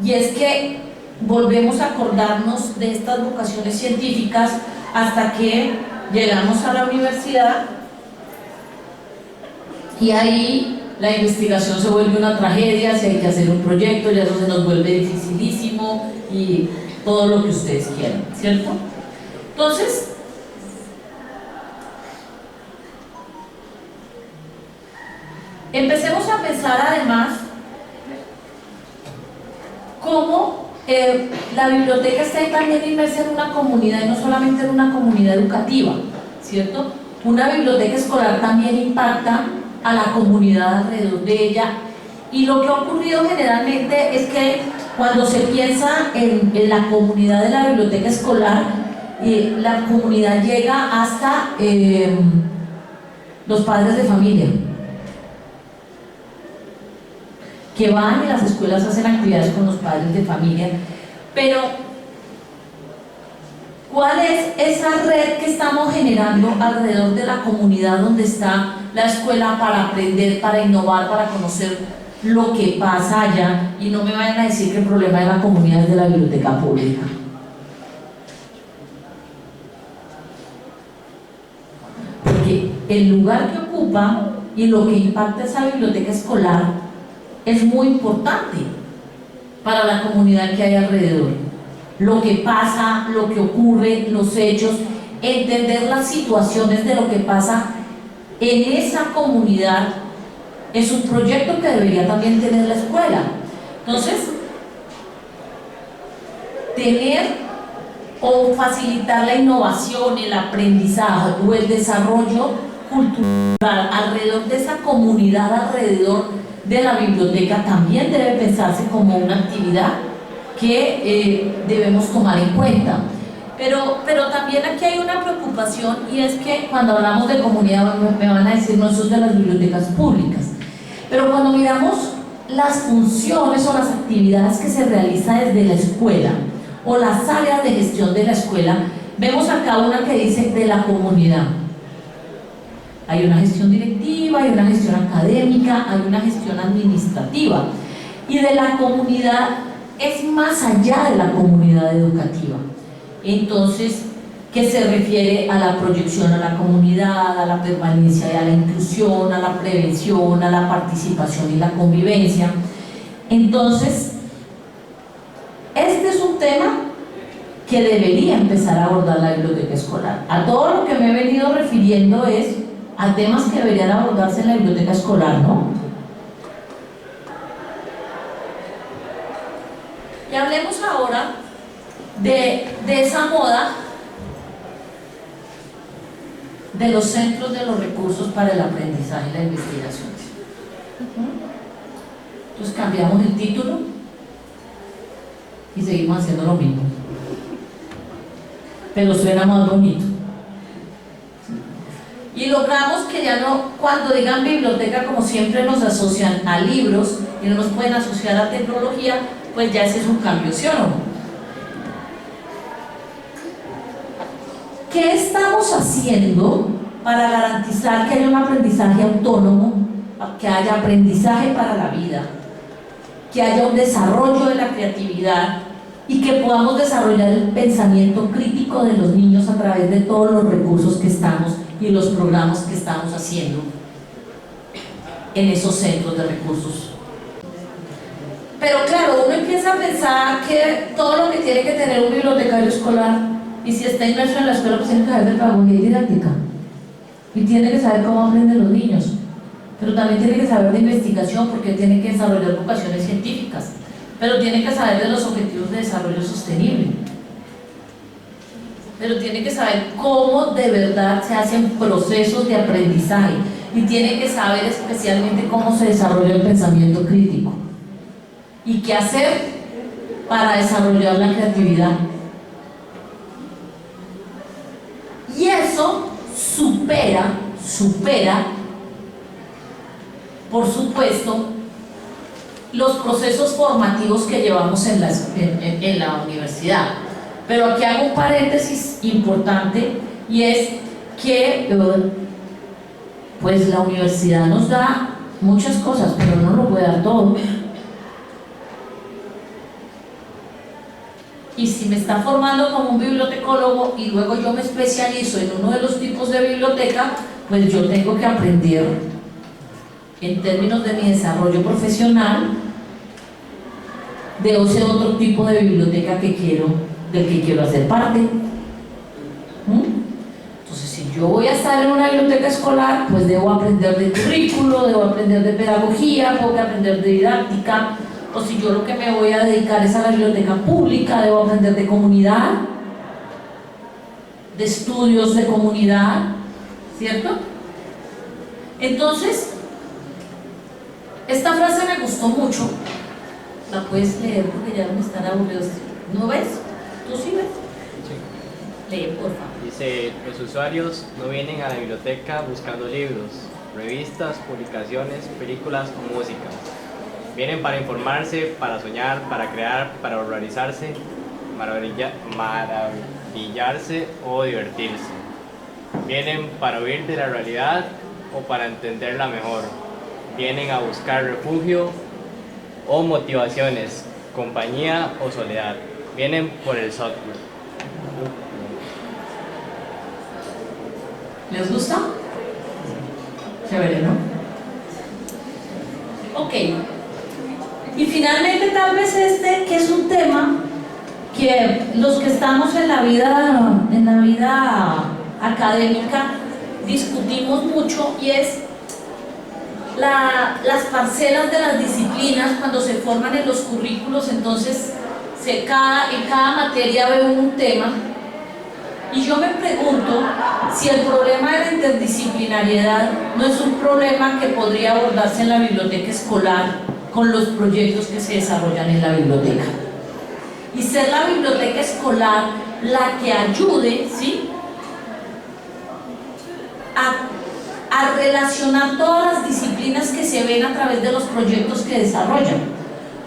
Y es que volvemos a acordarnos de estas vocaciones científicas hasta que llegamos a la universidad y ahí la investigación se vuelve una tragedia, si hay que hacer un proyecto ya eso se nos vuelve dificilísimo y todo lo que ustedes quieran, ¿cierto? Entonces, empecemos a pensar además cómo la biblioteca está también inmersa en una comunidad y no solamente en una comunidad educativa, ¿cierto? Una biblioteca escolar también impacta a la comunidad alrededor de ella, y lo que ha ocurrido generalmente es que cuando se piensa en la comunidad de la biblioteca escolar, la comunidad llega hasta los padres de familia, que van y las escuelas hacen actividades con los padres de familia, pero ¿cuál es esa red que estamos generando alrededor de la comunidad donde está la escuela para aprender, para innovar, para conocer lo que pasa allá? Y no me vayan a decir que el problema de la comunidad es de la biblioteca pública. Porque el lugar que ocupa y lo que impacta esa biblioteca escolar es muy importante para la comunidad que hay alrededor. Lo que pasa, lo que ocurre, los hechos, entender las situaciones de lo que pasa en esa comunidad es un proyecto que debería también tener la escuela. Entonces, tener o facilitar la innovación, el aprendizaje o el desarrollo cultural alrededor de esa comunidad, alrededor de la biblioteca, también debe pensarse como una actividad que debemos tomar en cuenta. Pero también aquí hay una preocupación, y es que cuando hablamos de comunidad me van a decir, no, eso es de las bibliotecas públicas, pero cuando miramos las funciones o las actividades que se realizan desde la escuela o las áreas de gestión de la escuela, vemos acá una que dice de la comunidad. Hay una gestión directiva, hay una gestión académica, hay una gestión administrativa. Y de la comunidad es más allá de la comunidad educativa. Entonces, que se refiere a la proyección a la comunidad, a la permanencia y a la inclusión, a la prevención, a la participación y la convivencia. Entonces, este es un tema que debería empezar a abordar la biblioteca escolar. A todo lo que me he venido refiriendo es a temas que deberían abordarse en la biblioteca escolar, ¿no? Y hablemos ahora de esa moda de los centros de los recursos para el aprendizaje y la investigación. Entonces cambiamos el título y seguimos haciendo lo mismo, pero suena más bonito. Y logramos que ya no, cuando digan biblioteca, como siempre nos asocian a libros y no nos pueden asociar a tecnología, pues ya ese es un cambio, ¿sí o no? ¿Qué estamos haciendo para garantizar que haya un aprendizaje autónomo, que haya aprendizaje para la vida, que haya un desarrollo de la creatividad y que podamos desarrollar el pensamiento crítico de los niños a través de todos los recursos que estamos y los programas que estamos haciendo en esos centros de recursos? Pero claro, uno empieza a pensar que todo lo que tiene que tener un bibliotecario escolar, y si está inmerso en la escuela, pues tiene que saber de pedagogía y didáctica, y tiene que saber cómo aprenden los niños, pero también tiene que saber de investigación porque tiene que desarrollar vocaciones científicas, pero tiene que saber de los objetivos de desarrollo sostenible, pero tiene que saber cómo de verdad se hacen procesos de aprendizaje, y tiene que saber especialmente cómo se desarrolla el pensamiento crítico y qué hacer para desarrollar la creatividad. Y eso supera, por supuesto, los procesos formativos que llevamos en la universidad. Pero aquí hago un paréntesis importante, y es que pues la universidad nos da muchas cosas, pero no nos lo puede dar todo. Y si me está formando como un bibliotecólogo y luego yo me especializo en uno de los tipos de biblioteca, pues yo tengo que aprender en términos de mi desarrollo profesional de ese otro tipo de biblioteca del que quiero hacer parte. Entonces, si yo voy a estar en una biblioteca escolar, pues debo aprender de currículo, debo aprender de pedagogía, tengo que aprender de didáctica. O si yo lo que me voy a dedicar es a la biblioteca pública, debo aprender de comunidad, de estudios de comunidad, ¿cierto? Entonces, esta frase me gustó mucho. La puedes leer porque ya me están aburridos. ¿No ves? ¿Tú sí ves? Sí. Lee, por favor. Dice, los usuarios no vienen a la biblioteca buscando libros, revistas, publicaciones, películas o música. Vienen para informarse, para soñar, para crear, para organizarse, maravillarse o divertirse. Vienen para huir de la realidad o para entenderla mejor. Vienen a buscar refugio o motivaciones, compañía o soledad. Vienen por el software. ¿Les gusta? Chévere, ¿no? Ok. Y finalmente tal vez que es un tema que los que estamos en la vida académica discutimos mucho, y es las parcelas de las disciplinas cuando se forman en los currículos. Entonces en cada materia veo un tema, y yo me pregunto si el problema de la interdisciplinariedad no es un problema que podría abordarse en la biblioteca escolar con los proyectos que se desarrollan en la biblioteca, y ser la biblioteca escolar la que ayude, ¿sí?, a relacionar todas las disciplinas disciplinas que se ven a través de los proyectos que desarrollan.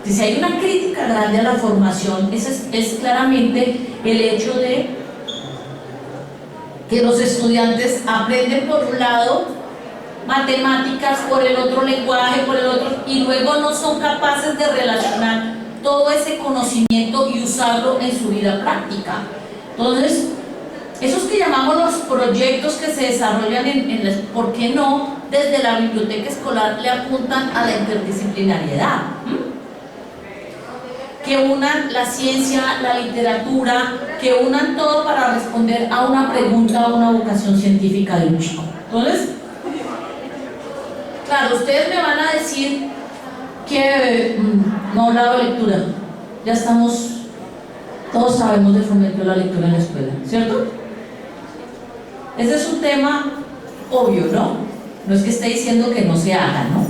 Si hay una crítica grande a la formación, es claramente el hecho de que los estudiantes aprenden por un lado matemáticas, por el otro lenguaje, por el otro, y luego no son capaces de relacionar todo ese conocimiento y usarlo en su vida práctica. Entonces, esos que llamamos los proyectos que se desarrollan ¿por qué no desde la biblioteca escolar le apuntan a la interdisciplinariedad? Que unan la ciencia, la literatura, que unan todo para responder a una pregunta, a una vocación científica de un chico. Entonces, claro, ustedes me van a decir que no he hablado de lectura. Ya todos sabemos del fomento de la lectura en la escuela, ¿cierto? Ese es un tema obvio, ¿no? No es que esté diciendo que no se haga, ¿no?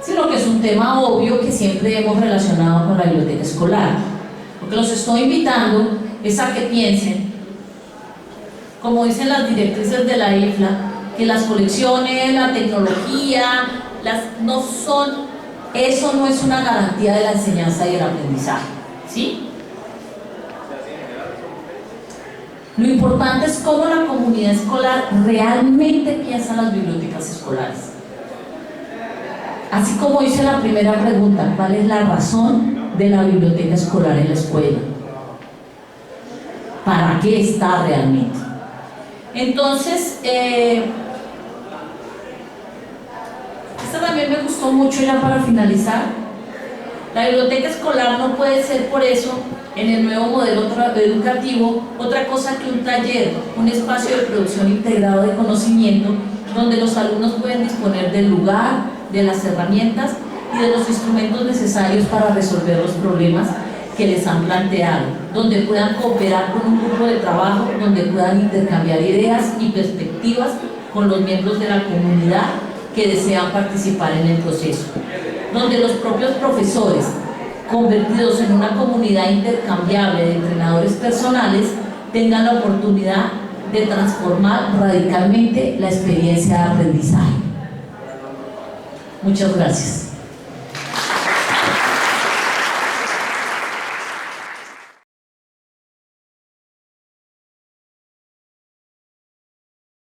Sino que es un tema obvio que siempre hemos relacionado con la biblioteca escolar. Lo que los estoy invitando es a que piensen, como dicen las directrices de la IFLA, que las colecciones, la tecnología, eso no es una garantía de la enseñanza y el aprendizaje, ¿sí? Lo importante es cómo la comunidad escolar realmente piensa en las bibliotecas escolares. Así como hice la primera pregunta, ¿cuál es la razón de la biblioteca escolar en la escuela? ¿Para qué está realmente? Entonces, esta también me gustó mucho, ya para finalizar. La biblioteca escolar no puede ser por eso, en el nuevo modelo educativo, otra cosa que un taller, un espacio de producción integrado de conocimiento, donde los alumnos pueden disponer del lugar, de las herramientas y de los instrumentos necesarios para resolver los problemas que les han planteado, donde puedan cooperar con un grupo de trabajo, donde puedan intercambiar ideas y perspectivas con los miembros de la comunidad que desean participar en el proceso, donde los propios profesores, convertidos en una comunidad intercambiable de entrenadores personales, tengan la oportunidad de transformar radicalmente la experiencia de aprendizaje. Muchas gracias.